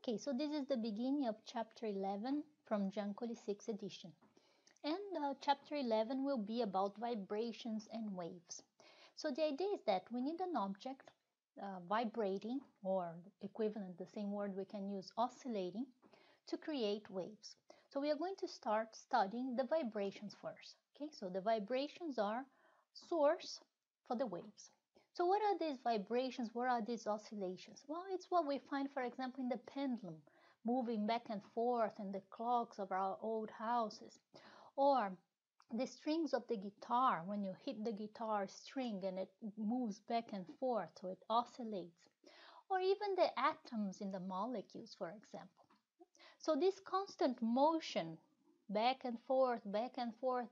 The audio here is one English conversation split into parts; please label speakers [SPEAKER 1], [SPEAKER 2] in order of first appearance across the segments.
[SPEAKER 1] Okay, so this is the beginning of chapter 11 from Giancoli 6th edition. And chapter 11 will be about vibrations and waves. So the idea is that we need an object vibrating, or equivalent, the same word we can use, oscillating, to create waves. So we are going to start studying the vibrations first. Okay, so the vibrations are source for the waves. So what are these vibrations? What are these oscillations? Well, it's what we find, for example, in the pendulum, moving back and forth in the clocks of our old houses, or the strings of the guitar. When you hit the guitar string and it moves back and forth, so it oscillates, or even the atoms in the molecules, for example. So this constant motion, back and forth,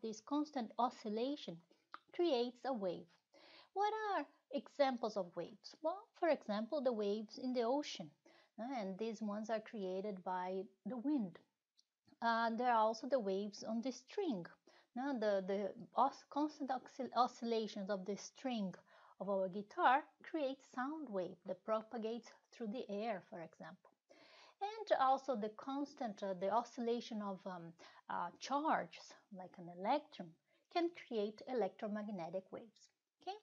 [SPEAKER 1] this constant oscillation creates a wave. What are examples of waves? Well, for example, the waves in the ocean, and these ones are created by the wind. There are also the waves on the string. Now, the constant oscillations of the string of our guitar create sound wave that propagates through the air, for example. And also the constant, the oscillation of charges, like an electron, can create electromagnetic waves. Okay,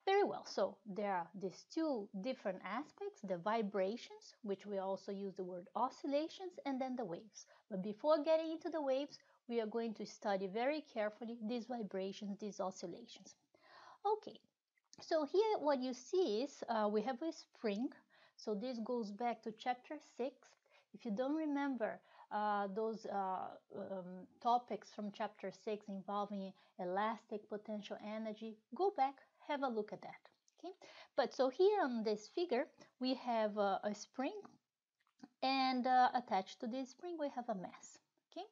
[SPEAKER 1] very well. So there are these two different aspects, the vibrations, which we also use the word oscillations, and then the waves. But before getting into the waves, we are going to study very carefully these vibrations, these oscillations. Okay, so here what you see is we have a spring. So this goes back to chapter 6. If you don't remember those topics from chapter 6 involving elastic potential energy, go back, have a look at that. Okay, but so here on this figure we have a spring, and attached to this spring we have a mass. Okay,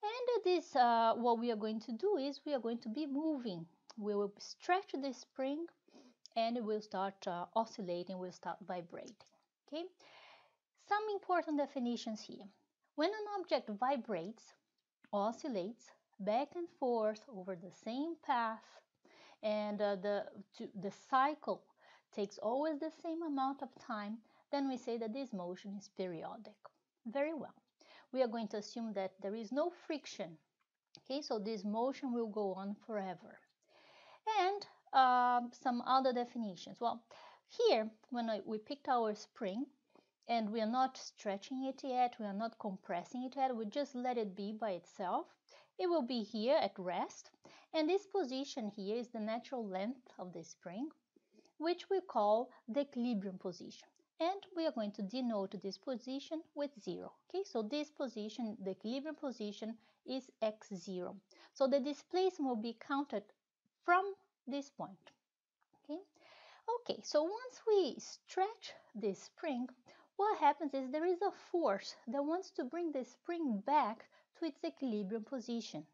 [SPEAKER 1] and this what we are going to do is we are going to be moving. We will stretch the spring and it will start oscillating, will start vibrating. Okay, some important definitions here. When an object vibrates, oscillates back and forth over the same path, and the cycle takes always the same amount of time, then we say that this motion is periodic. Very well. We are going to assume that there is no friction. Okay, so this motion will go on forever. And some other definitions. Well, here, when we picked our spring, and we are not stretching it yet, we are not compressing it yet, we just let it be by itself. It will be here at rest, and this position here is the natural length of the spring, which we call the equilibrium position. And we are going to denote this position with 0. Okay, so this position, the equilibrium position, is x0. So the displacement will be counted from this point. Okay, so once we stretch this spring, what happens is there is a force that wants to bring the spring back to its equilibrium position.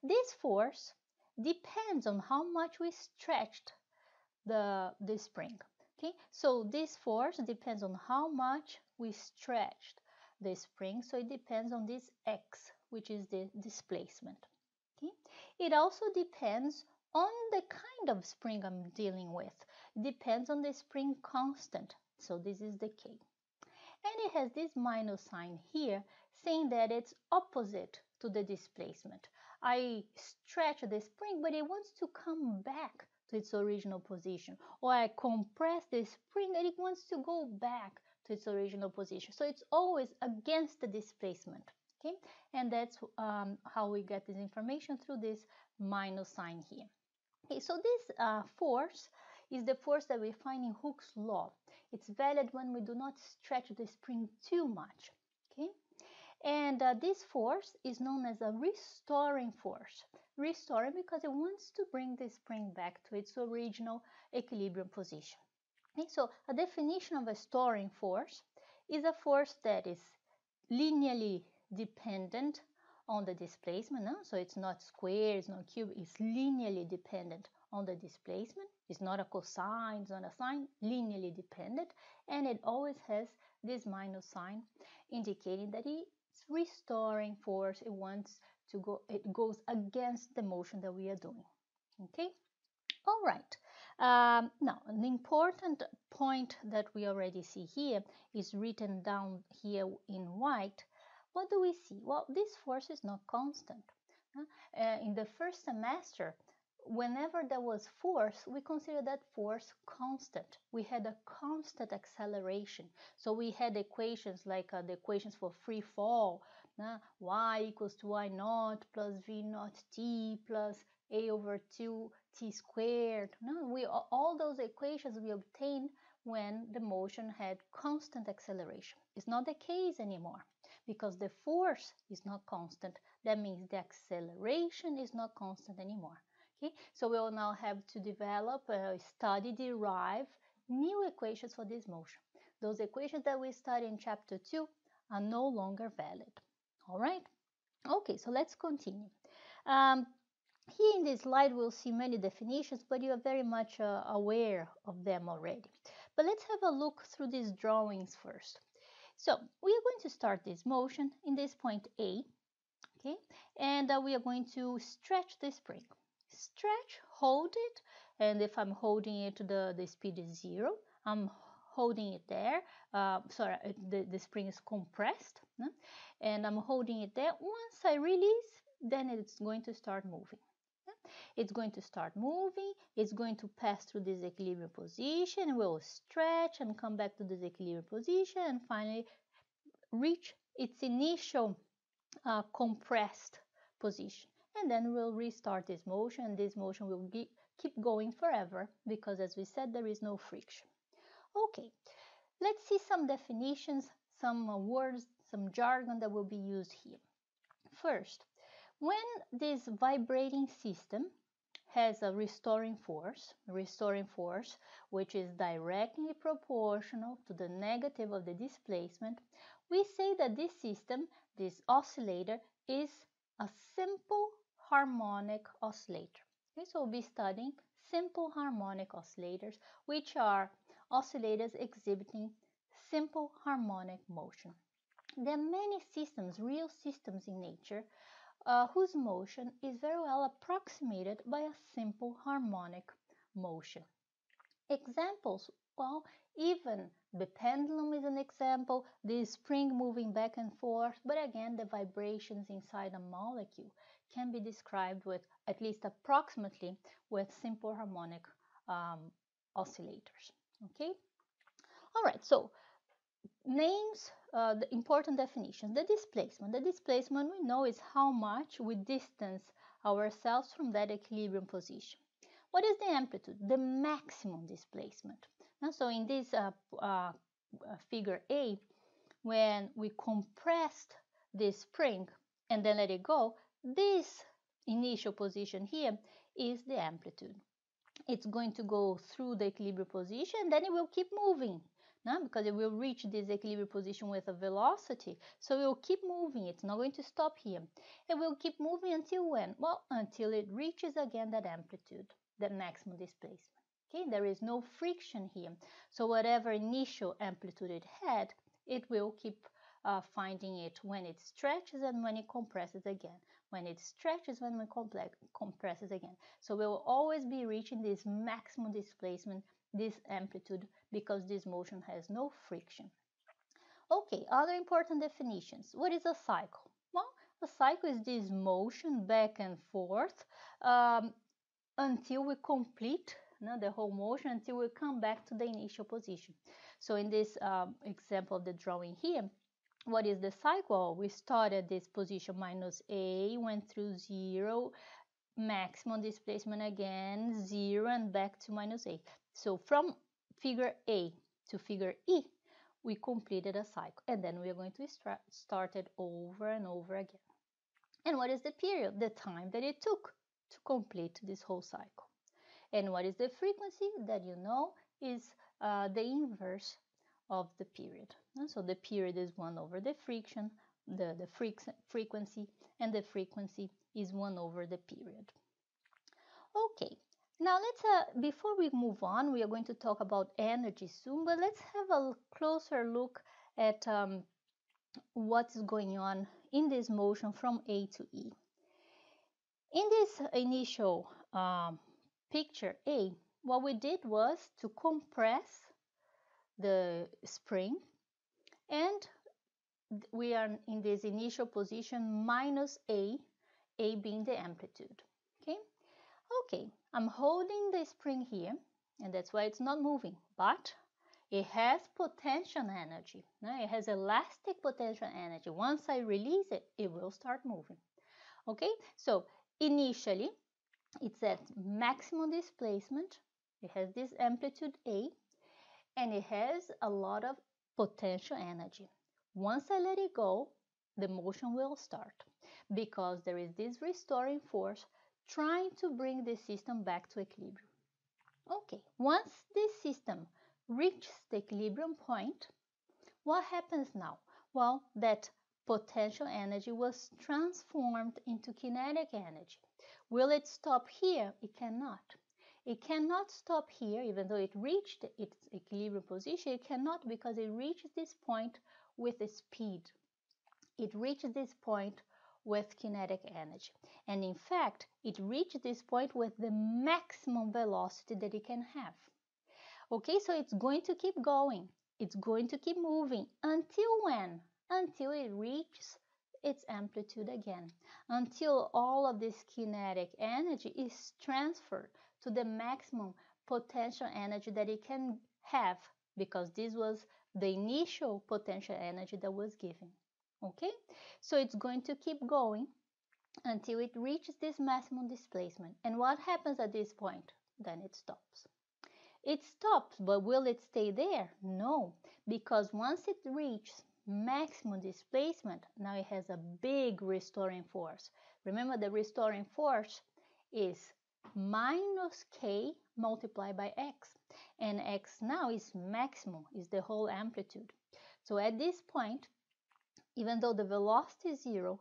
[SPEAKER 1] This force depends on how much we stretched the spring. Okay, so this force depends on how much we stretched the spring, so it depends on this x, which is the displacement. Okay, it also depends on the kind of spring I'm dealing with. It depends on the spring constant, so this is the K. And it has this minus sign here saying that it's opposite to the displacement. I stretch the spring, but it wants to come back to its original position. Or I compress the spring and it wants to go back to its original position. So it's always against the displacement. Okay, and that's how we get this information, through this minus sign here. Okay, so this force is the force that we find in Hooke's law. It's valid when we do not stretch the spring too much. Okay, and this force is known as a restoring force. Restoring because it wants to bring the spring back to its original equilibrium position. Okay, so a definition of a storing force is a force that is linearly dependent on the displacement. No? So it's not square, it's not cube, it's linearly dependent on the displacement. It's not a cosine, it's not a sine, linearly dependent, and it always has this minus sign indicating that it's restoring force. It wants to go, it goes against the motion that we are doing. Okay, all right. Now, an important point that we already see here is written down here in white. What do we see? Well, this force is not constant. In the first semester, whenever there was force, we consider that force constant. We had a constant acceleration. So we had equations like the equations for free fall, y equals to y naught plus v naught t plus a over 2 t squared. All those equations we obtained when the motion had constant acceleration. It's not the case anymore because the force is not constant. That means the acceleration is not constant anymore. Okay, so we will now have to develop, study, derive new equations for this motion. Those equations that we studied in chapter 2 are no longer valid. All right? Okay, so let's continue. Here in this slide, we'll see many definitions, but you are very much aware of them already. But let's have a look through these drawings first. So we are going to start this motion in this point A, okay? And we are going to stretch the spring. Stretch, hold it, and if I'm holding it, the speed is 0. I'm holding it there. The spring is compressed, and I'm holding it there. Once I release, then it's going to start moving. It's going to start moving, it's going to pass through this equilibrium position, will stretch and come back to this equilibrium position and finally reach its initial compressed position. And then we'll restart this motion, and this motion will keep going forever because, as we said, there is no friction. Okay, let's see some definitions, some words, some jargon that will be used here. First, when this vibrating system has a restoring force which is directly proportional to the negative of the displacement, we say that this system, this oscillator, is a simple harmonic oscillator. Okay, so we'll be studying simple harmonic oscillators, which are oscillators exhibiting simple harmonic motion. There are many systems, real systems in nature, whose motion is very well approximated by a simple harmonic motion. Examples, well, even the pendulum is an example, the spring moving back and forth, but again, the vibrations inside a molecule can be described with, at least approximately, with simple harmonic oscillators. Okay? All right, so names, the important definitions. The displacement we know is how much we distance ourselves from that equilibrium position. What is the amplitude? The maximum displacement. And so in this figure A, when we compressed this spring and then let it go, this initial position here is the amplitude. It's going to go through the equilibrium position, then it will keep moving. Because it will reach this equilibrium position with a velocity. So it will keep moving. It's not going to stop here. It will keep moving until when? Well, until it reaches again that amplitude, that maximum displacement. Okay, there is no friction here. So whatever initial amplitude it had, it will keep finding it when it stretches and when it compresses again. When it stretches, when it compresses again. So we will always be reaching this maximum displacement, this amplitude, because this motion has no friction. Okay, other important definitions. What is a cycle? Well, a cycle is this motion back and forth until we complete the whole motion, until we come back to the initial position. So in this example of the drawing here, what is the cycle? We started this position minus A, went through 0, maximum displacement again, 0, and back to minus A. So from figure A to figure E, we completed a cycle. And then we are going to start it over and over again. And what is the period? The time that it took to complete this whole cycle. And what is the frequency? That you know is the inverse of the period. So the period is 1 over the friction, the frequency, and the frequency is 1 over the period. Okay, now let's, before we move on, we are going to talk about energy soon, but let's have a closer look at what's going on in this motion from A to E. In this initial picture A, what we did was to compress the spring, and we are in this initial position minus A being the amplitude. Okay, okay, I'm holding the spring here, and that's why it's not moving, but it has potential energy. It has elastic potential energy. Once I release it, it will start moving. Okay, so initially it's at maximum displacement. It has this amplitude A, and it has a lot of potential energy. Once I let it go, the motion will start because there is this restoring force trying to bring the system back to equilibrium. Okay, once this system reaches the equilibrium point, what happens now? Well, that potential energy was transformed into kinetic energy. Will it stop here? It cannot. It cannot stop here, even though it reached its equilibrium position. It cannot, because it reaches this point with a speed. It reaches this point with kinetic energy. And in fact, it reached this point with the maximum velocity that it can have. Okay, so it's going to keep going. It's going to keep moving until when? Until it reaches its amplitude again, until all of this kinetic energy is transferred to the maximum potential energy that it can have, because this was the initial potential energy that was given. Okay, so it's going to keep going until it reaches this maximum displacement. And what happens at this point? Then it stops. It stops, but will it stay there? No, because once it reaches maximum displacement, now it has a big restoring force. Remember, the restoring force is minus k multiplied by x, and x now is maximum, is the whole amplitude. So at this point, even though the velocity is 0,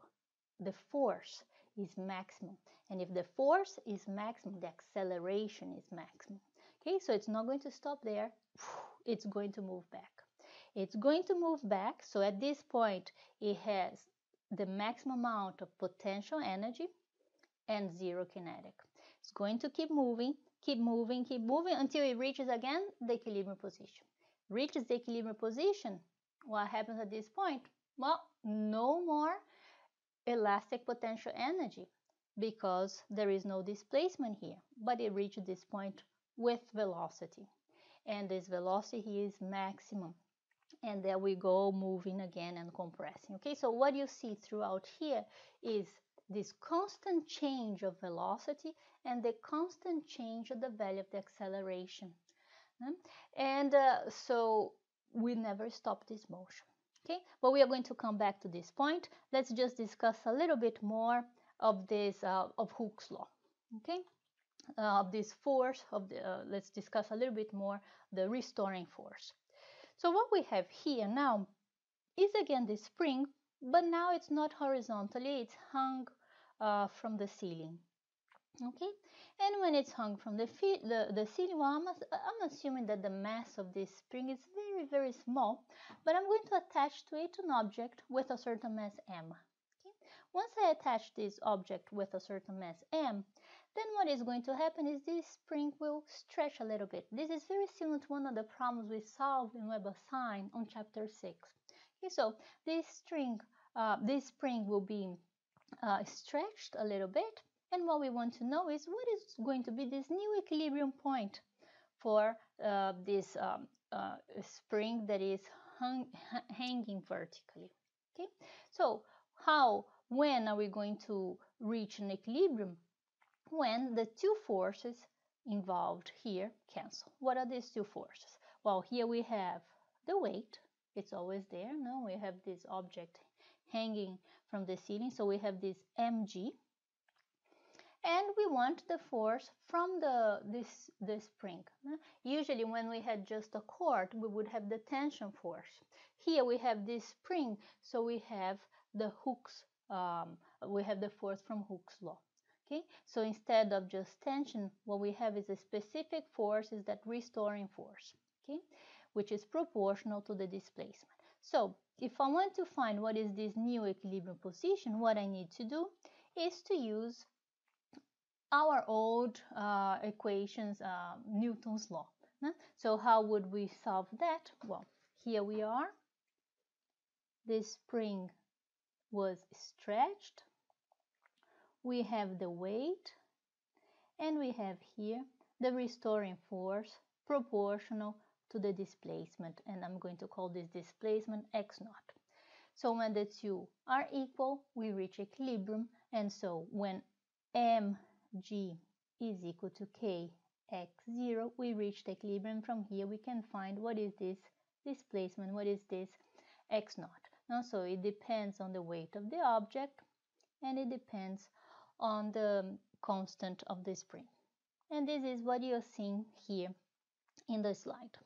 [SPEAKER 1] the force is maximum. And if the force is maximum, the acceleration is maximum. Okay, so it's not going to stop there. It's going to move back. It's going to move back. So at this point, it has the maximum amount of potential energy and 0 kinetic. It's going to keep moving, keep moving, keep moving until it reaches again the equilibrium position. Reaches the equilibrium position. What happens at this point? Well, no more elastic potential energy, because there is no displacement here, but it reached this point with velocity, and this velocity here is maximum, and there we go, moving again and compressing. Okay, so what you see throughout here is this constant change of velocity and the constant change of the value of the acceleration. And so we never stop this motion. Okay, but we are going to come back to this point. Let's just discuss a little bit more of this of Hooke's law. Okay, of this force of the let's discuss a little bit more the restoring force. So what we have here now is again the spring, but now it's not horizontally, it's hung from the ceiling. Okay, and when it's hung from the ceiling, well, I'm assuming that the mass of this spring is very, very small, but I'm going to attach to it an object with a certain mass m. Okay? Once I attach this object with a certain mass m, then what is going to happen is this spring will stretch a little bit. This is very similar to one of the problems we solved in Web-Assign on chapter 6. Okay, so this spring will be stretched a little bit, and what we want to know is what is going to be this new equilibrium point for this spring that is hanging vertically. Okay, so when are we going to reach an equilibrium? When the two forces involved here cancel. What are these two forces? Well, here we have the weight. It's always there. No, we have this object hanging from the ceiling, so we have this mg, and we want the force from the spring. Usually when we had just a cord, we would have the tension force. Here we have this spring, so we have the we have the force from Hooke's law. Okay, so instead of just tension, what we have is a specific force, is that restoring force, okay, which is proportional to the displacement. So if I want to find what is this new equilibrium position, what I need to do is to use our old equations, Newton's law. So how would we solve that? Well, here we are. This spring was stretched. We have the weight, and we have here the restoring force proportional to the displacement, and I'm going to call this displacement x naught. So when the two are equal, we reach equilibrium, and so when mg is equal to kx0, we reach the equilibrium. From here we can find what is this displacement, what is this x naught. Now, so it depends on the weight of the object, and it depends on the constant of the spring. And this is what you're seeing here in the slide.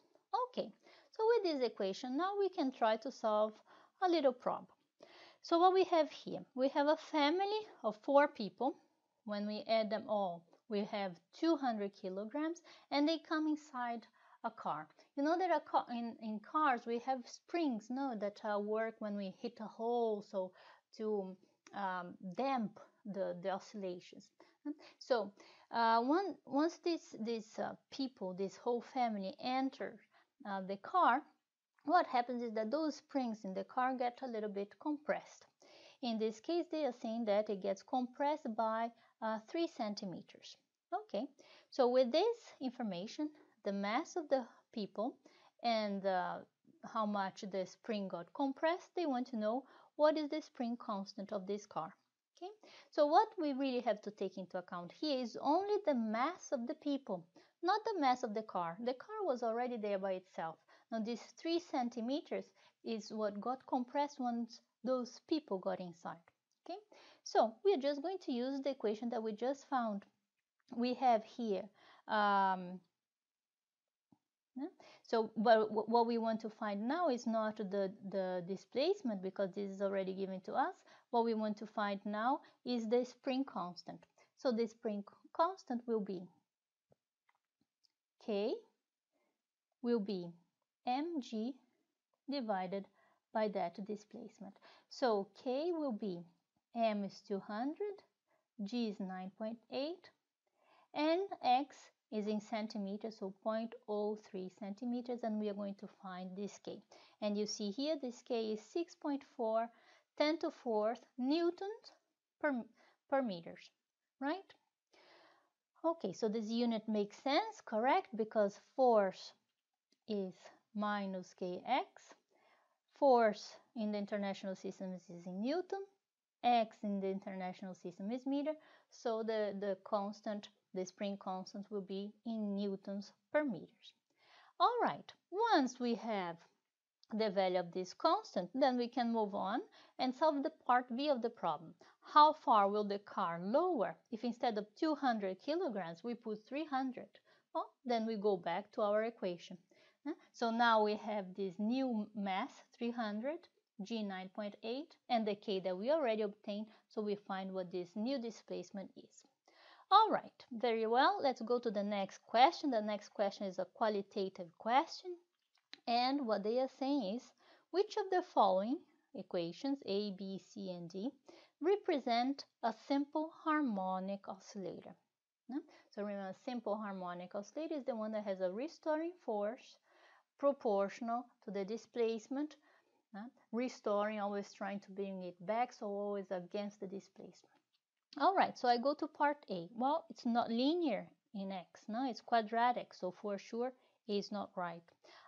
[SPEAKER 1] Okay, so with this equation, now we can try to solve a little problem. So what we have here, we have a family of 4 people. When we add them all, we have 200 kilograms, and they come inside a car. You know that in cars we have springs, no, that work when we hit a hole, so to damp the oscillations. So once these people, this whole family, enter the car, what happens is that those springs in the car get a little bit compressed. In this case, they are saying that it gets compressed by 3 centimeters. Okay, so with this information, the mass of the people and how much the spring got compressed, they want to know what is the spring constant of this car. Okay, so what we really have to take into account here is only the mass of the people, not the mass of the car. The car was already there by itself. Now this 3 centimeters is what got compressed once those people got inside. Okay, so we are just going to use the equation that we just found. We have here so what we want to find now is not the displacement, because this is already given to us. What we want to find now is the spring constant. So the spring constant will be K will be mg divided by that displacement. So K will be m is 200, g is 9.8, and x is in centimeters, so 0.03 centimeters, and we are going to find this K. And you see here, this K is 6.4 10 to 4th newtons per meters, right? Okay, so this unit makes sense, correct? Because force is minus kx. Force in the international system is in Newton. X in the international system is meter. So the constant, the spring constant, will be in newtons per meters. All right, once we have the value of this constant, then we can move on and solve the part B of the problem. How far will the car lower if instead of 200 kilograms we put 300? Well, then we go back to our equation. So now we have this new mass, 300, g 9.8, and the k that we already obtained, so we find what this new displacement is. All right, very well. Let's go to the next question. The next question is a qualitative question. And what they are saying is, which of the following equations, A, B, C, and D, represent a simple harmonic oscillator? So remember, a simple harmonic oscillator is the one that has a restoring force proportional to the displacement, restoring, always trying to bring it back, so always against the displacement. All right, so I go to part A. Well, it's not linear in X, no, it's quadratic, so for sure A is not right.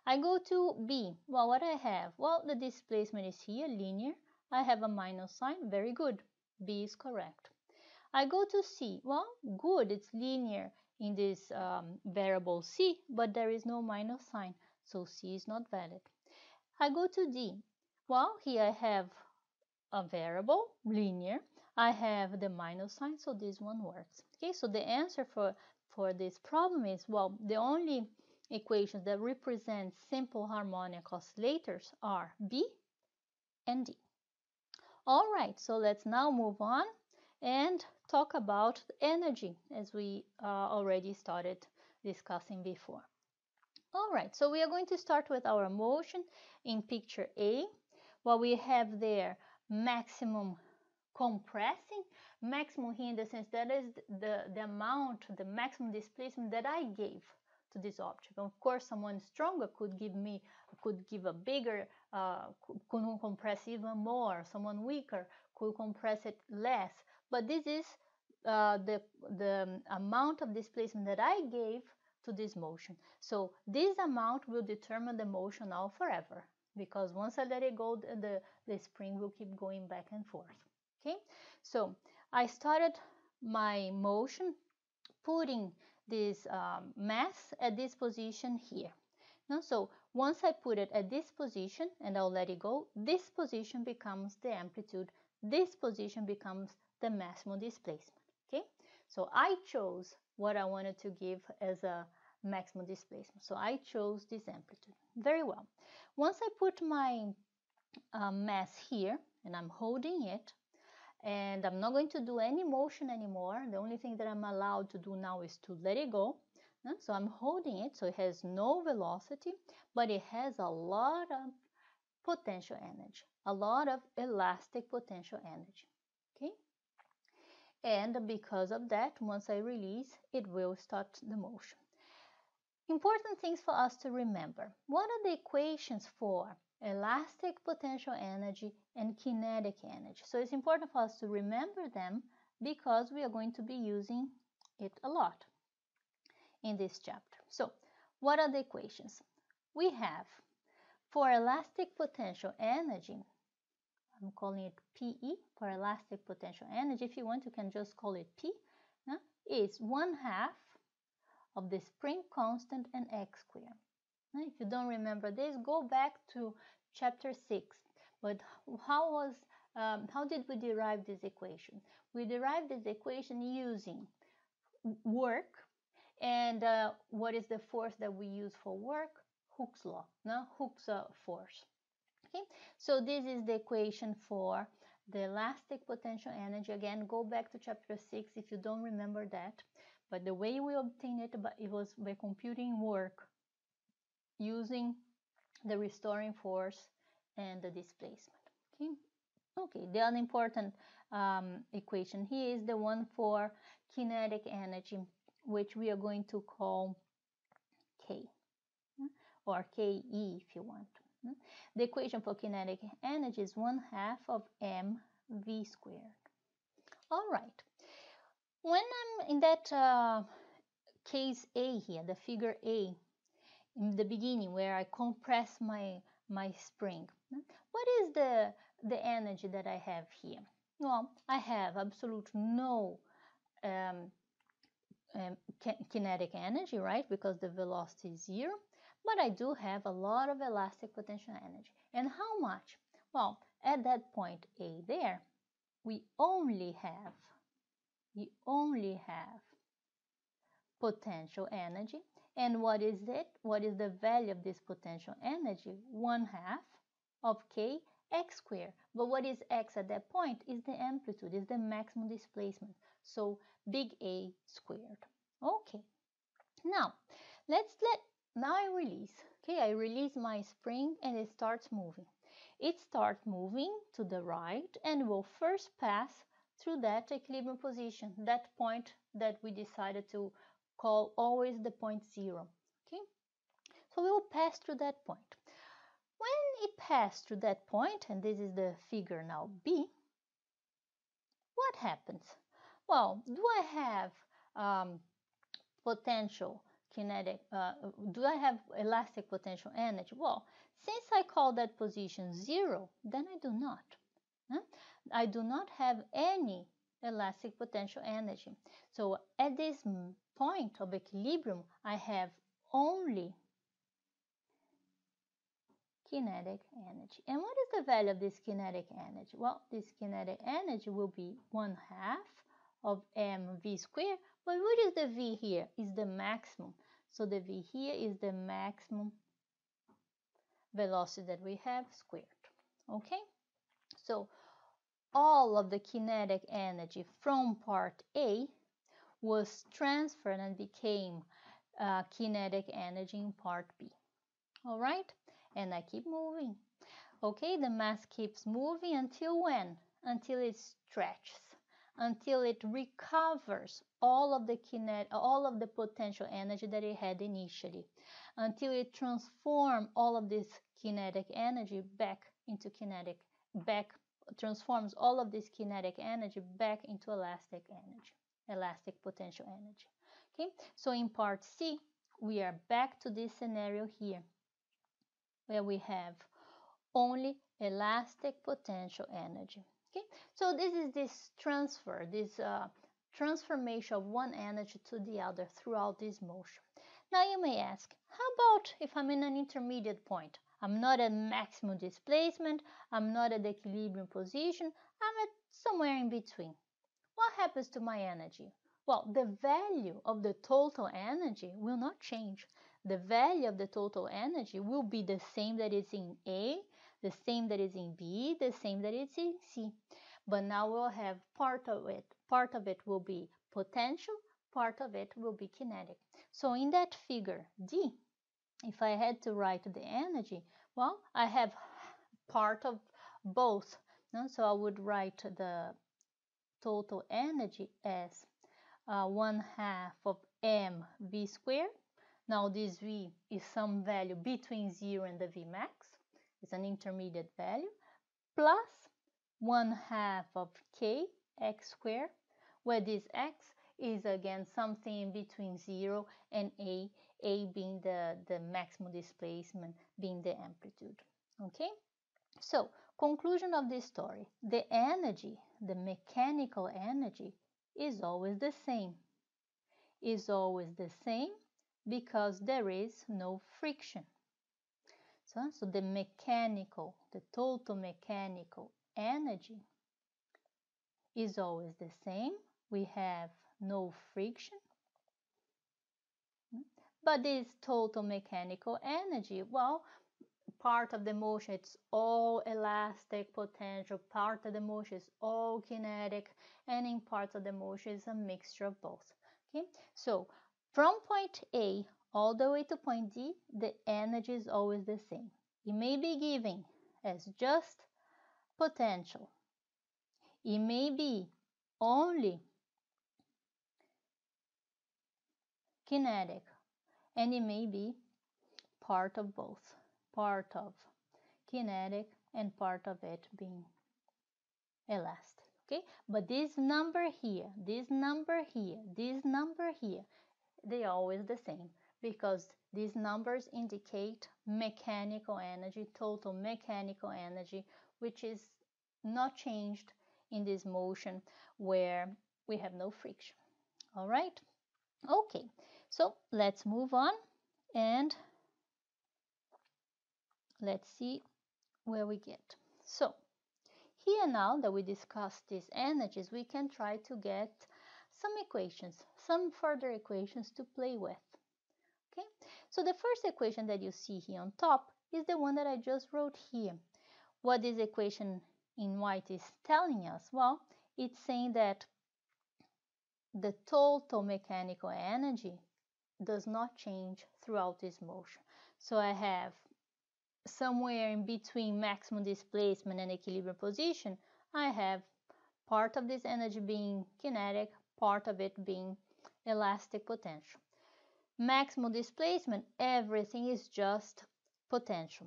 [SPEAKER 1] I go to B. Well, what I have? Well, the displacement is here, linear. I have a minus sign, very good. B is correct. I go to C. Well, good, it's linear in this variable C, but there is no minus sign, so C is not valid. I go to D. Well, here I have a variable, linear. I have the minus sign, so this one works. Okay, so the answer for this problem is, well, the only equations that represent simple harmonic oscillators are B and D. All right, so let's now move on and talk about energy, as we already started discussing before. All right, so we are going to start with our motion in picture A. What we have there, maximum compressing. Maximum here in the sense that is the amount, the maximum displacement that I gave to this object. Of course, someone stronger could give a bigger, could compress even more. Someone weaker could compress it less. But this is the amount of displacement that I gave to this motion. So this amount will determine the motion now forever, because once I let it go, the spring will keep going back and forth. Okay, so I started my motion putting this mass at this position here. Now, so once I put it at this position and I'll let it go, this position becomes the amplitude, this position becomes the maximum displacement. Okay, so I chose what I wanted to give as a maximum displacement. So I chose this amplitude. Very well. Once I put my mass here and I'm holding it, and I'm not going to do any motion anymore. The only thing that I'm allowed to do now is to let it go. So I'm holding it, so it has no velocity, but it has a lot of potential energy, a lot of elastic potential energy. Okay? And because of that, once I release, it will start the motion. Important things for us to remember. What are the equations for elastic potential energy and kinetic energy? So it's important for us to remember them because we are going to be using it a lot in this chapter. So what are the equations? We have for elastic potential energy, I'm calling it PE, for elastic potential energy. If you want, you can just call it P. Is 1/2 of the spring constant and x squared. If you don't remember this, go back to chapter 6. But how did we derive this equation? We derived this equation using work, and what is the force that we use for work? Hooke's law, Hooke's force. Okay, so this is the equation for the elastic potential energy. Again, go back to chapter 6 if you don't remember that. But the way we obtained it was by computing work using the restoring force and the displacement. Okay. The other important equation here is the one for kinetic energy, which we are going to call K, or KE if you want. The equation for kinetic energy is 1/2 of mv squared. All right. When I'm in that case A here, the figure A, in the beginning where I compress my spring, what is the energy that I have here? Well, I have absolute no kinetic energy, right? Because the velocity is 0. But I do have a lot of elastic potential energy. And how much? Well, at that point A there, we only have potential energy. And what is it? What is the value of this potential energy? 1/2 of k x squared. But what is x at that point? Is the amplitude, is the maximum displacement. So big A squared. Okay. Now I release. Okay, I release my spring and it starts moving. It starts moving to the right and will first pass through that equilibrium position, that point that we decided to call always the point 0. Okay, so we will pass through that point. When it passed through that point, and this is the figure now B, what happens? Well, do I have potential kinetic, do I have elastic potential energy? Well, since I call that position 0, then I do not. I do not have any elastic potential energy. So at this point of equilibrium, I have only kinetic energy. And what is the value of this kinetic energy? Well, this kinetic energy will be 1/2 of mv squared. But what is the v here? Is the maximum. So the v here is the maximum velocity that we have squared. Okay? So all of the kinetic energy from part A was transferred and became kinetic energy in part B. All right? And I keep moving. Okay, the mass keeps moving until when? until it stretches, until it recovers all of the potential energy that it had initially, until it transforms all of this kinetic energy transforms all of this kinetic energy back into elastic potential energy. Okay, so in part C, we are back to this scenario here, where we have only elastic potential energy. Okay, so this is this transformation of one energy to the other throughout this motion. Now you may ask, how about if I'm in an intermediate point? I'm not at maximum displacement, I'm not at the equilibrium position, I'm at somewhere in between. What happens to my energy? Well, the value of the total energy will not change. The value of the total energy will be the same that is in A, the same that is in B, the same that is in C. But now we'll have part of it. Part of it will be potential, part of it will be kinetic. So in that figure D, if I had to write the energy, well, I have part of both. No? So I would write the total energy as 1/2 of mv squared. Now this v is some value between 0 and the Vmax. It's an intermediate value. Plus 1/2 of k x squared, where this x is again something in between 0 and a being the maximum displacement, being the amplitude. Okay? So, conclusion of this story. The energy, the mechanical energy, is always the same. Is always the same because there is no friction. So the total mechanical energy is always the same. We have no friction. But this total mechanical energy, well, part of the motion, it's all elastic potential, part of the motion is all kinetic, and in parts of the motion is a mixture of both. Okay, so from point A all the way to point D, the energy is always the same. It may be given as just potential. It may be only kinetic, and it may be part of both, part of kinetic and part of it being elastic. Okay, but this number here, this number here, this number here, they are always the same because these numbers indicate mechanical energy, total mechanical energy, which is not changed in this motion where we have no friction. All right? Okay, so let's move on and let's see where we get. So here now that we discussed these energies, we can try to get some equations, some further equations to play with. Okay, so the first equation that you see here on top is the one that I just wrote here. What this equation in white is telling us? Well, it's saying that the total mechanical energy does not change throughout this motion. So I have somewhere in between maximum displacement and equilibrium position, I have part of this energy being kinetic, part of it being elastic potential. Maximum displacement, everything is just potential.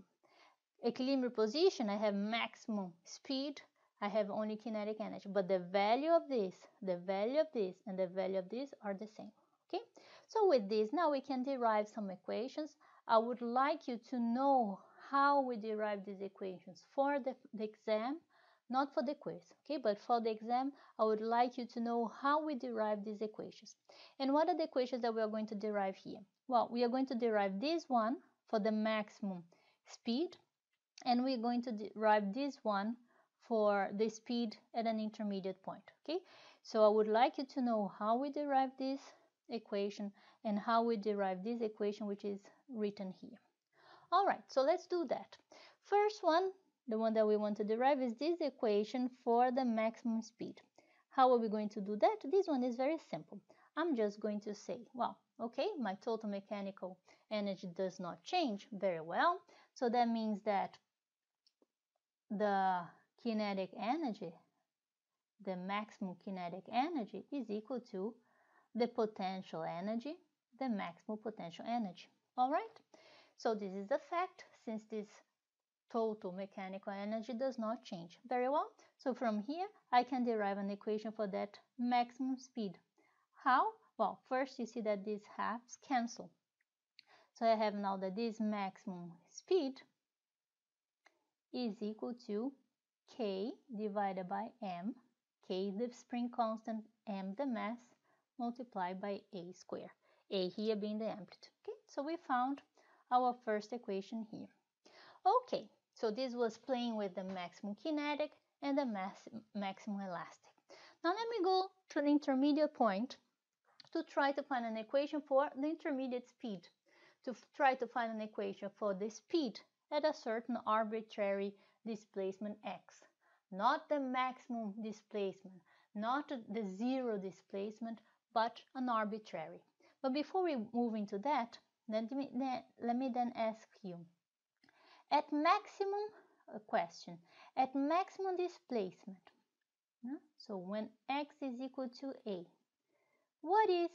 [SPEAKER 1] Equilibrium position, I have maximum speed, I have only kinetic energy, but the value of this, the value of this, and the value of this are the same. Okay, so with this, now we can derive some equations. I would like you to know how we derive these equations for the exam, not for the quiz, okay, but for the exam, I would like you to know how we derive these equations. And what are the equations that we are going to derive here? Well, we are going to derive this one for the maximum speed, and we're going to derive this one for the speed at an intermediate point, okay? So I would like you to know how we derive this equation and how we derive this equation, which is written here. All right, so let's do that. First one, the one that we want to derive, is this equation for the maximum speed. How are we going to do that? This one is very simple. I'm just going to say, well, okay, my total mechanical energy does not change very well. So that means that the kinetic energy the maximum kinetic energy is equal to the potential energy, the maximal potential energy. All right? So this is the fact, since this total mechanical energy does not change. Very well. So from here, I can derive an equation for that maximum speed. How? Well, first you see that these halves cancel. So I have now that this maximum speed is equal to k divided by m, k the spring constant, m the mass, multiplied by a squared, a here being the amplitude. Okay, so we found our first equation here. Okay, so this was playing with the maximum kinetic and the maximum elastic. Now let me go to the intermediate point to try to find an equation for the intermediate speed, to try to find an equation for the speed at a certain arbitrary displacement x. Not the maximum displacement, not the zero displacement, but an arbitrary. But before we move into that, let me then ask you, at maximum, at maximum displacement, so when x is equal to a, what is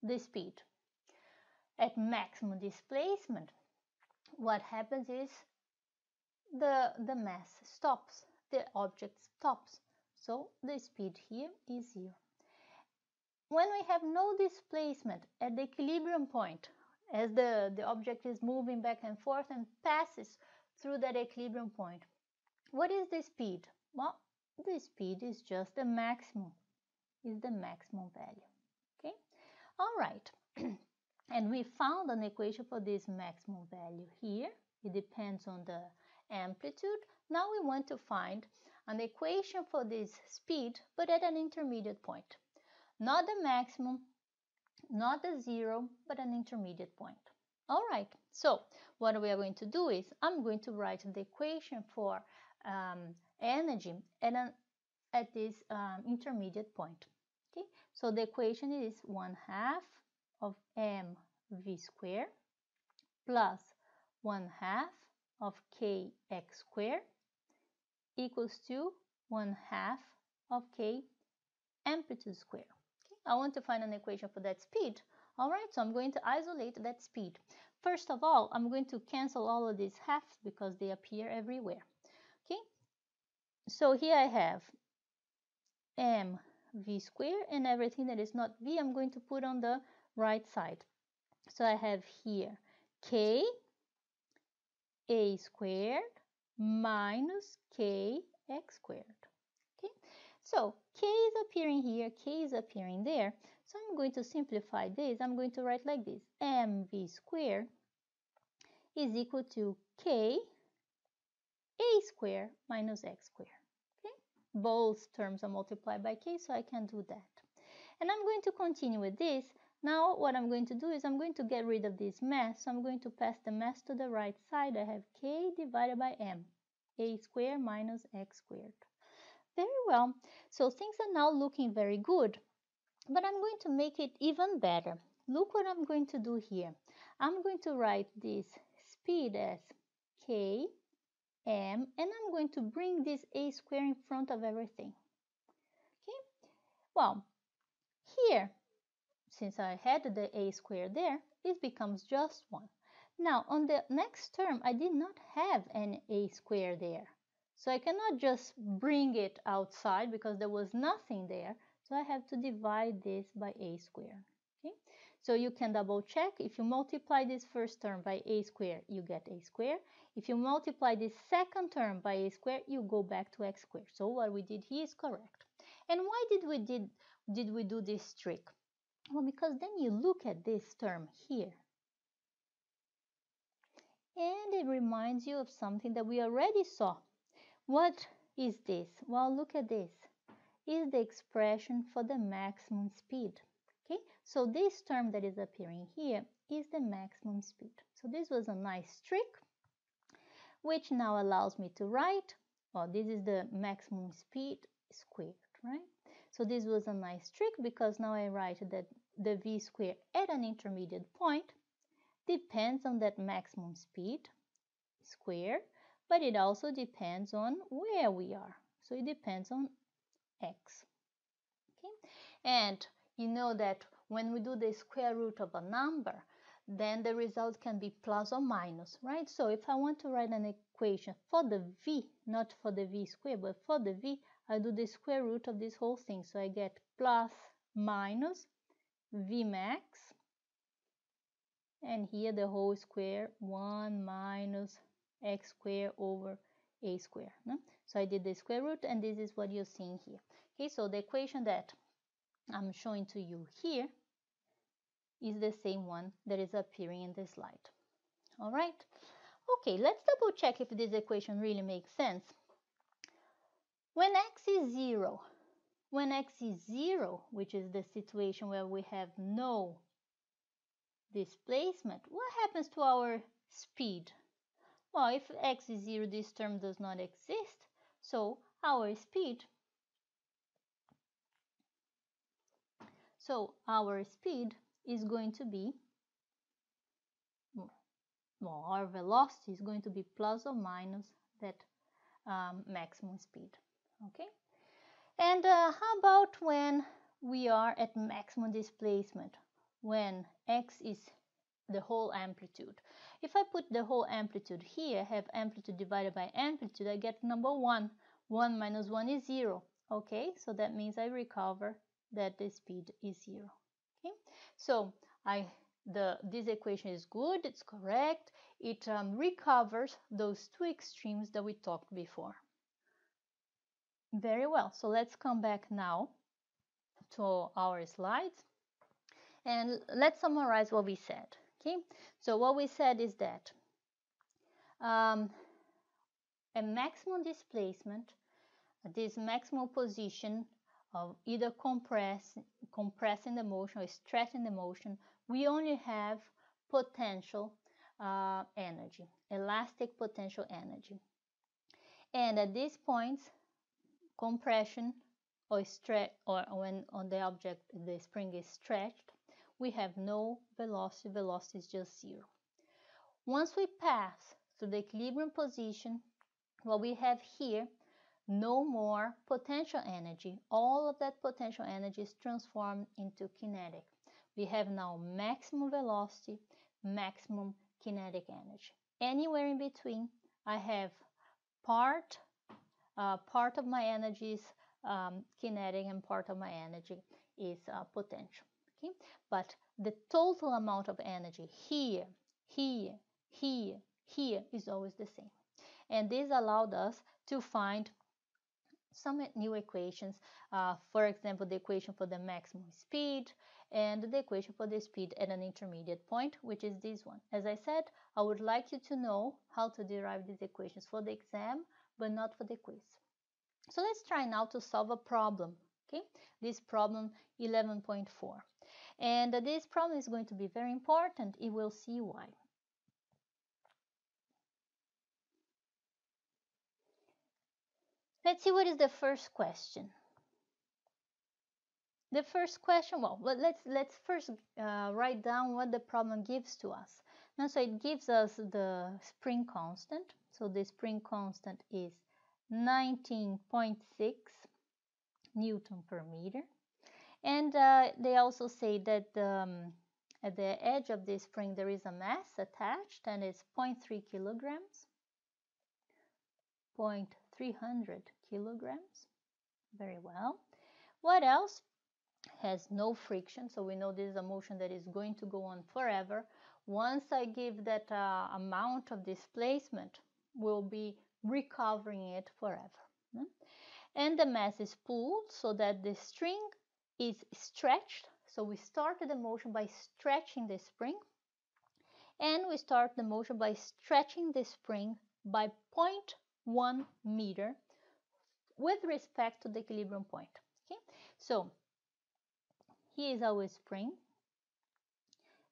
[SPEAKER 1] the speed? At maximum displacement, what happens is the mass stops, the object stops, so the speed here is 0. When we have no displacement at the equilibrium point, as the object is moving back and forth and passes through that equilibrium point, what is the speed? Well, the speed is just the maximum, is the maximum value. Okay, all right. And we found an equation for this maximum value here. It depends on the amplitude. Now we want to find an equation for this speed, but at an intermediate point. Not the maximum, not the zero, but an intermediate point. All right, so what we are going to do is I'm going to write the equation for energy at this intermediate point. Okay, so the equation is 1/2 of mv squared plus 1/2 of kx squared equals to 1/2 of k amplitude squared. Okay, I want to find an equation for that speed. All right, so I'm going to isolate that speed. First of all, I'm going to cancel all of these halves because they appear everywhere. Okay, so here I have mv squared, and everything that is not v I'm going to put on the right side. So I have here k a squared minus kx squared. Okay, so k is appearing here, k is appearing there. So I'm going to simplify this. I'm going to write like this: mv squared is equal to k a squared minus x squared. Okay, both terms are multiplied by k, so I can do that. And I'm going to continue with this. Now what I'm going to do is I'm going to get rid of this mass. So I'm going to pass the mass to the right side. I have k divided by m, a squared minus x squared. Very well. So things are now looking very good. But I'm going to make it even better. Look what I'm going to do here. I'm going to write this speed as k m, and I'm going to bring this a squared in front of everything. Okay. Well, here, since I had the a squared there, it becomes just 1. Now, on the next term, I did not have an a squared there. So I cannot just bring it outside because there was nothing there. So I have to divide this by a squared. Okay? So you can double check. If you multiply this first term by a squared, you get a squared. If you multiply this second term by a squared, you go back to x squared. So what we did here is correct. And why did we do this trick? Well, because then you look at this term here, and it reminds you of something that we already saw. What is this? Well, look at this. Is the expression for the maximum speed. Okay, so this term that is appearing here is the maximum speed. So this was a nice trick, which now allows me to write, well, this is the maximum speed squared, right? So this was a nice trick because now I write that the v squared at an intermediate point depends on that maximum speed squared, but it also depends on where we are. So it depends on x. Okay? And you know that when we do the square root of a number, then the result can be plus or minus, right? So if I want to write an equation for the v, not for the v squared, but for the v, I do the square root of this whole thing. So I get plus minus v max, and here the whole square, 1 minus x squared over a squared. No? So I did the square root, and this is what you're seeing here. Okay, so the equation that I'm showing to you here is the same one that is appearing in the slide. All right? Okay, let's double check if this equation really makes sense. When x is 0, which is the situation where we have no displacement, what happens to our speed? Well, if x is 0, this term does not exist, so our speed is going to be, well, our velocity is going to be plus or minus that maximum speed. Okay? And how about when we are at maximum displacement, when x is the whole amplitude? If I put the whole amplitude here, have amplitude divided by amplitude, I get number 1. 1 minus 1 is 0. Okay, so that means I recover that the speed is 0. Okay, so this equation is good, it's correct, it recovers those two extremes that we talked before. Very well, so let's come back now to our slides and let's summarize what we said. Okay, so what we said is that a maximum displacement, this maximum position of either compressing the motion or stretching the motion, we only have potential energy, elastic potential energy. And at these points, compression or stretch, or when on the object the spring is stretched, we have no velocity. Velocity is just 0. Once we pass to the equilibrium position, what we have here, no more potential energy. All of that potential energy is transformed into kinetic. We have now maximum velocity, maximum kinetic energy. Anywhere in between, I have part of my energy is kinetic and part of my energy is potential. Okay? But the total amount of energy here, here, here, here is always the same. And this allowed us to find some new equations, for example, the equation for the maximum speed and the equation for the speed at an intermediate point, which is this one. As I said, I would like you to know how to derive these equations for the exam, but not for the quiz. So let's try now to solve a problem, okay? This problem 11.4. And this problem is going to be very important. You will see why. Let's see what is the first question. The first question, well, let's first write down what the problem gives to us. Now, so it gives us the spring constant. So the spring constant is 19.6 Newton per meter. And they also say that at the edge of the spring there is a mass attached, and it's 0.3 kilograms, 0.300 kilograms. Very well. What else? Has no friction, so we know this is a motion that is going to go on forever. Once I give that amount of displacement, we'll be recovering it forever. And the mass is pulled so that the string is stretched. So we started the motion by stretching the spring, and we start the motion by stretching the spring by 0.1 meter with respect to the equilibrium point. Okay, so here is our spring.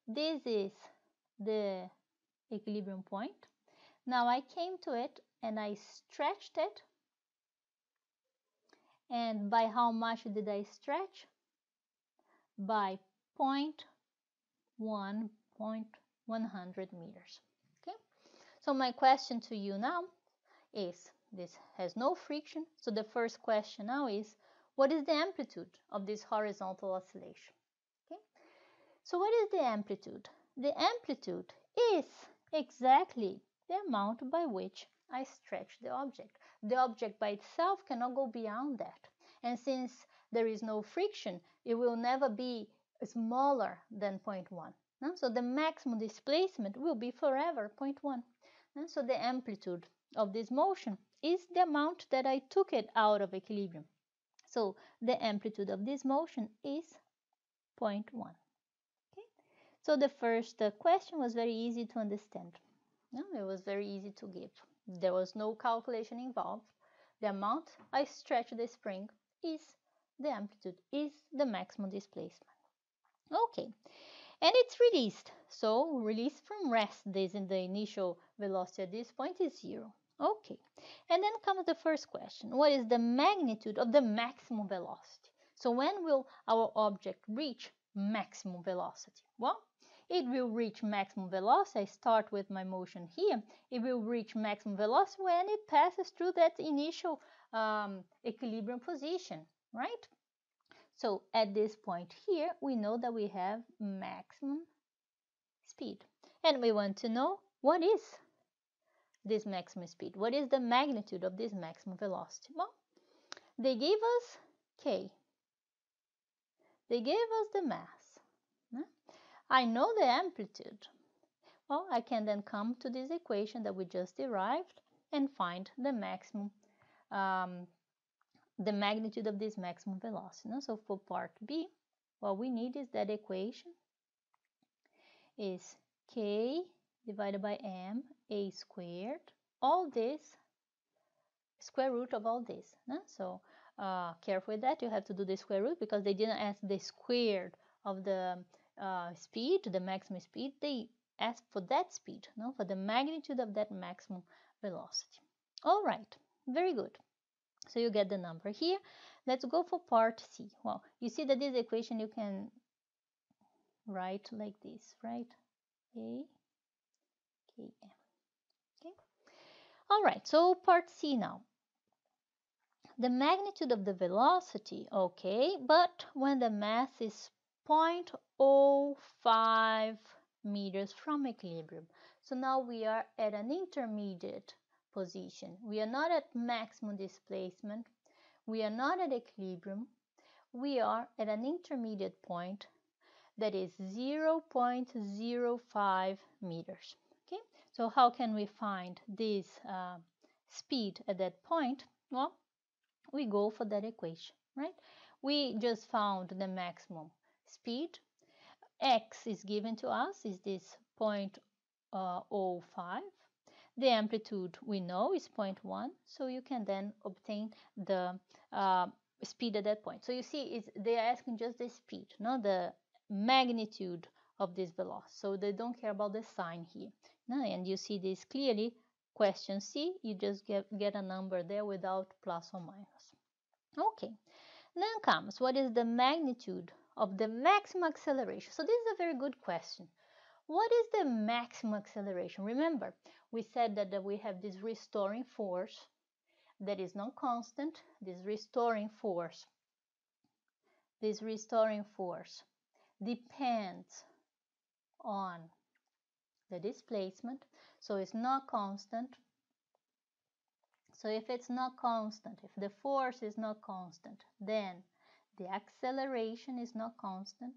[SPEAKER 1] This is the equilibrium point. Now I came to it and I stretched it. And by how much did I stretch? By 0.100 meters. Okay? So my question to you now is, This has no friction. So the first question now is, what is the amplitude of this horizontal oscillation? Okay? So what is the amplitude? The amplitude is exactly the amount by which I stretch the object. The object by itself cannot go beyond that. And since there is no friction, it will never be smaller than 0.1. So the maximum displacement will be forever 0.1. So the amplitude of this motion is the amount that I took it out of equilibrium. So the amplitude of this motion is 0.1. Okay? So the first question was very easy to understand. It was very easy to give. There was no calculation involved. The amount I stretch the spring is the amplitude, is the maximum displacement. Okay, and it's released. So released from rest, this in the initial velocity at this point is 0. Okay, and then comes the first question. What is the magnitude of the maximum velocity? So when will our object reach maximum velocity? Well, it will reach maximum velocity. I start with my motion here. It will reach maximum velocity when it passes through that initial equilibrium position, right? So at this point here, we know that we have maximum speed. And we want to know, what is this maximum speed? What is the magnitude of this maximum velocity? Well, they gave us k. They gave us the mass. I know the amplitude. Well, I can then come to this equation that we just derived and find the maximum, the magnitude of this maximum velocity. So for part B, what we need is that equation is k divided by m a squared, all this, square root of all this. So careful with that, you have to do the square root because they didn't ask the squared of the speed, the maximum speed. They asked for that speed, for the magnitude of that maximum velocity. All right, very good. So you get the number here. Let's go for part C. Well, you see that this equation you can write like this, right? A, K, M. Okay. All right, so part C now. The magnitude of the velocity, okay, but when the mass is 0.05 meters from equilibrium. So now we are at an intermediate position. We are not at maximum displacement. We are not at equilibrium. We are at an intermediate point that is 0.05 meters. Okay, so how can we find this speed at that point? Well, we go for that equation, right? We just found the maximum speed. X is given to us, is this 0.05. The amplitude we know is 0.1, so you can then obtain the speed at that point. So you see, they are asking just the speed, not the magnitude of this velocity. So they don't care about the sign here. And you see this clearly. Question C, you just get a number there without plus or minus. Okay, then comes, what is the magnitude of the maximum acceleration? So this is a very good question. What is the maximum acceleration? Remember, we said that we have this restoring force that is non-constant. This restoring force depends on the displacement, so it's not constant. So if it's not constant, if the force is not constant, then the acceleration is not constant.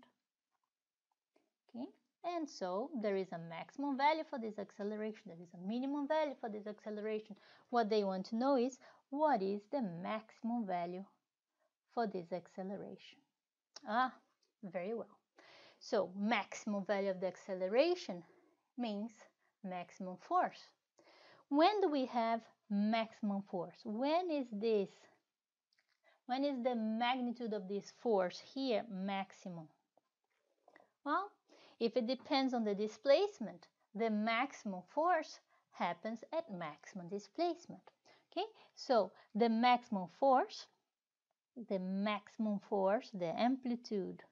[SPEAKER 1] Okay, and so there is a maximum value for this acceleration, there is a minimum value for this acceleration. What they want to know is, what is the maximum value for this acceleration? Very well. So maximum value of the acceleration means maximum force. When do we have maximum force? When is the magnitude of this force here maximum? Well, if it depends on the displacement, the maximum force happens at maximum displacement. Okay, so the maximum force, the amplitude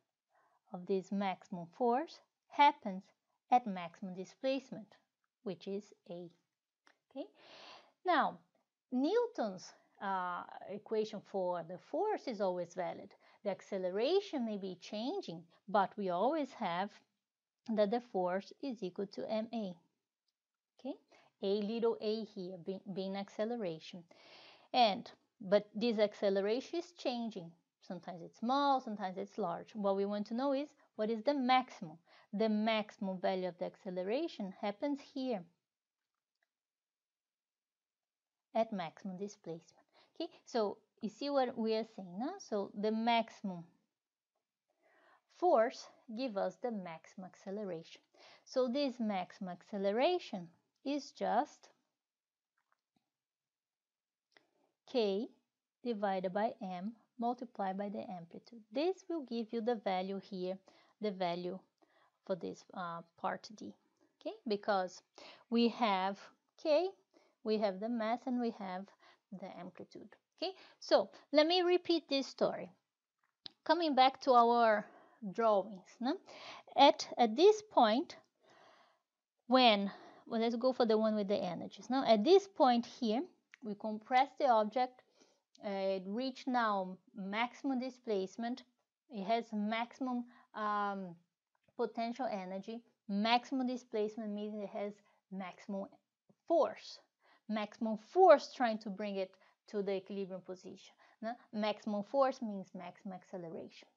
[SPEAKER 1] of this maximum force happens at maximum displacement, which is A. Okay, now Newton's equation for the force is always valid. The acceleration may be changing, but we always have that the force is equal to ma. Okay, a little a here being acceleration. But this acceleration is changing. Sometimes it's small, sometimes it's large. What we want to know is what is the maximum. The maximum value of the acceleration happens here at maximum displacement. Okay, so you see what we are saying now? So the maximum force gives us the maximum acceleration. So this maximum acceleration is just k divided by m multiplied by the amplitude. This will give you the value here, the value for this part D, okay? Because we have k, we have the mass, and we have the amplitude, okay? So let me repeat this story. Coming back to our drawings, no? At this point, well, let's go for the one with the energies. Now, at this point here, we compress the object. It reached now maximum displacement. It has maximum potential energy. Maximum displacement means it has maximum force. Maximum force trying to bring it to the equilibrium position. No? Maximum force means maximum acceleration.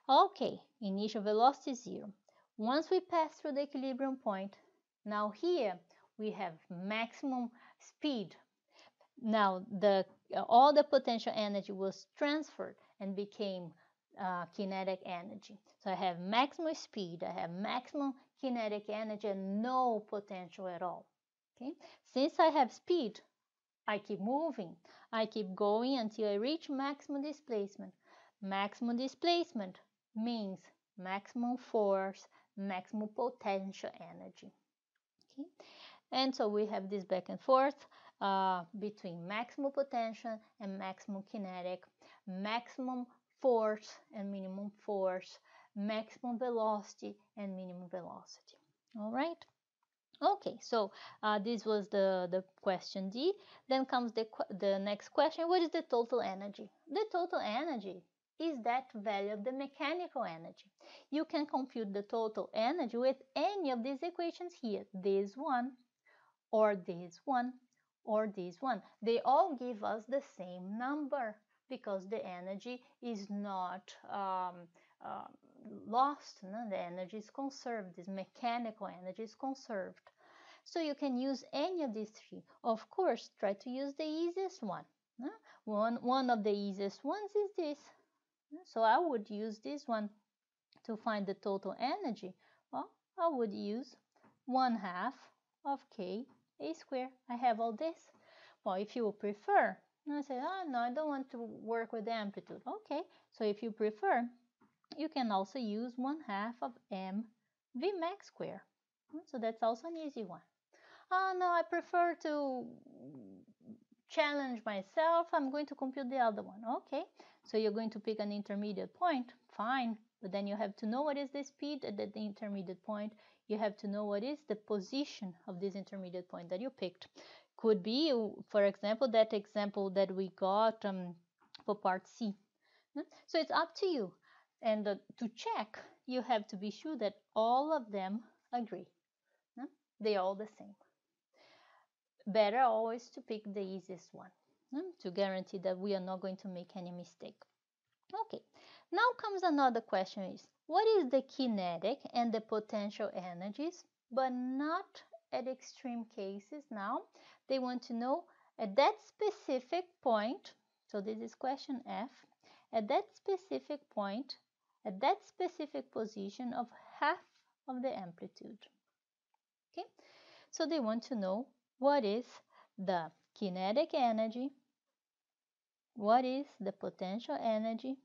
[SPEAKER 1] Okay, initial velocity is 0. Once we pass through the equilibrium point, now here we have maximum speed. Now all the potential energy was transferred and became kinetic energy. So I have maximum speed, I have maximum kinetic energy, and no potential at all. Okay? Since I have speed, I keep moving. I keep going until I reach maximum displacement. Maximum displacement means maximum force, maximum potential energy. Okay? And so we have this back and forth between maximum potential and maximum kinetic, maximum force and minimum force, maximum velocity and minimum velocity. All right? Okay, so this was the question D. Then comes the next question. What is the total energy? The total energy is that value of the mechanical energy. You can compute the total energy with any of these equations here. This one, or this one, or this one. They all give us the same number because the energy is not lost. No? The energy is conserved. This mechanical energy is conserved. So you can use any of these three. Of course, try to use the easiest one. No? One of the easiest ones is this. So I would use this one to find the total energy. Well, I would use 1/2 of k a squared. I have all this. Well, if you prefer, I say, oh, no, I don't want to work with the amplitude. Okay, so if you prefer, you can also use 1/2 of m v max squared. So that's also an easy one. Oh, no, I prefer to challenge myself. I'm going to compute the other one. Okay, so you're going to pick an intermediate point. Fine, but then you have to know what is the speed at the intermediate point. You have to know what is the position of this intermediate point that you picked. Could be, for example, that example that we got for part C. So it's up to you. And to check, you have to be sure that all of them agree. They're all the same. Better always to pick the easiest one to guarantee that we are not going to make any mistake. Okay, now comes another question is, what is the kinetic and the potential energies, but not at extreme cases now. They want to know at that specific point, so this is question F, at that specific point, at that specific position of half of the amplitude. Okay, so they want to know what is the kinetic energy, what is the potential energy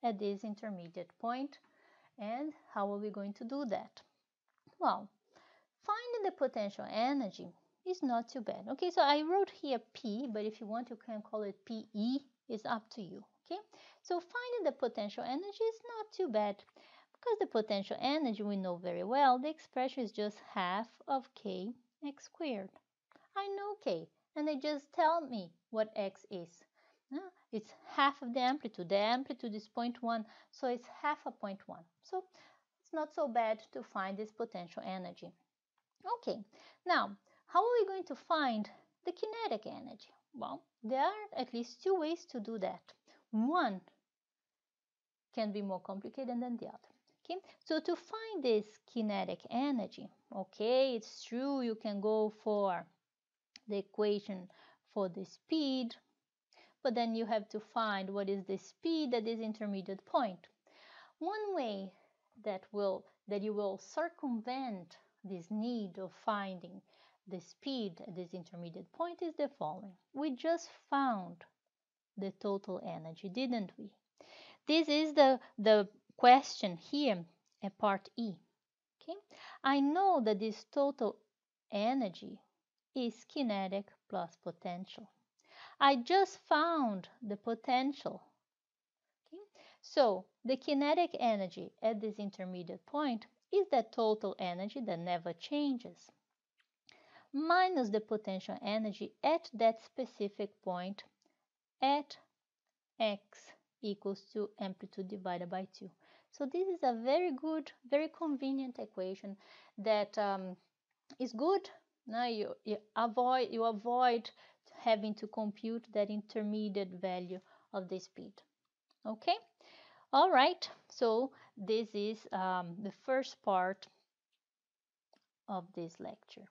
[SPEAKER 1] at this intermediate point, and how are we going to do that? Well, finding the potential energy is not too bad. Okay, so I wrote here P, but if you want, you can call it PE. It's up to you. Okay, so finding the potential energy is not too bad because the potential energy we know very well. The expression is just half of k x squared. I know k. and they just tell me what x is. It's half of the amplitude. The amplitude is 0.1, so it's half a 0.1. So it's not so bad to find this potential energy. Okay, now how are we going to find the kinetic energy? Well, there are at least two ways to do that. One can be more complicated than the other. Okay, so to find this kinetic energy, okay, it's true you can go for the equation for the speed, but then you have to find what is the speed at this intermediate point. One way that you will circumvent this need of finding the speed at this intermediate point is the following. We just found the total energy, didn't we? This is the question here at part E. Okay? I know that this total energy is kinetic plus potential. I just found the potential. Okay? So the kinetic energy at this intermediate point is the total energy that never changes, minus the potential energy at that specific point at x equals to amplitude divided by 2. So this is a very good, very convenient equation that is good. Now you avoid having to compute that intermediate value of the speed. Okay? All right. So this is the first part of this lecture.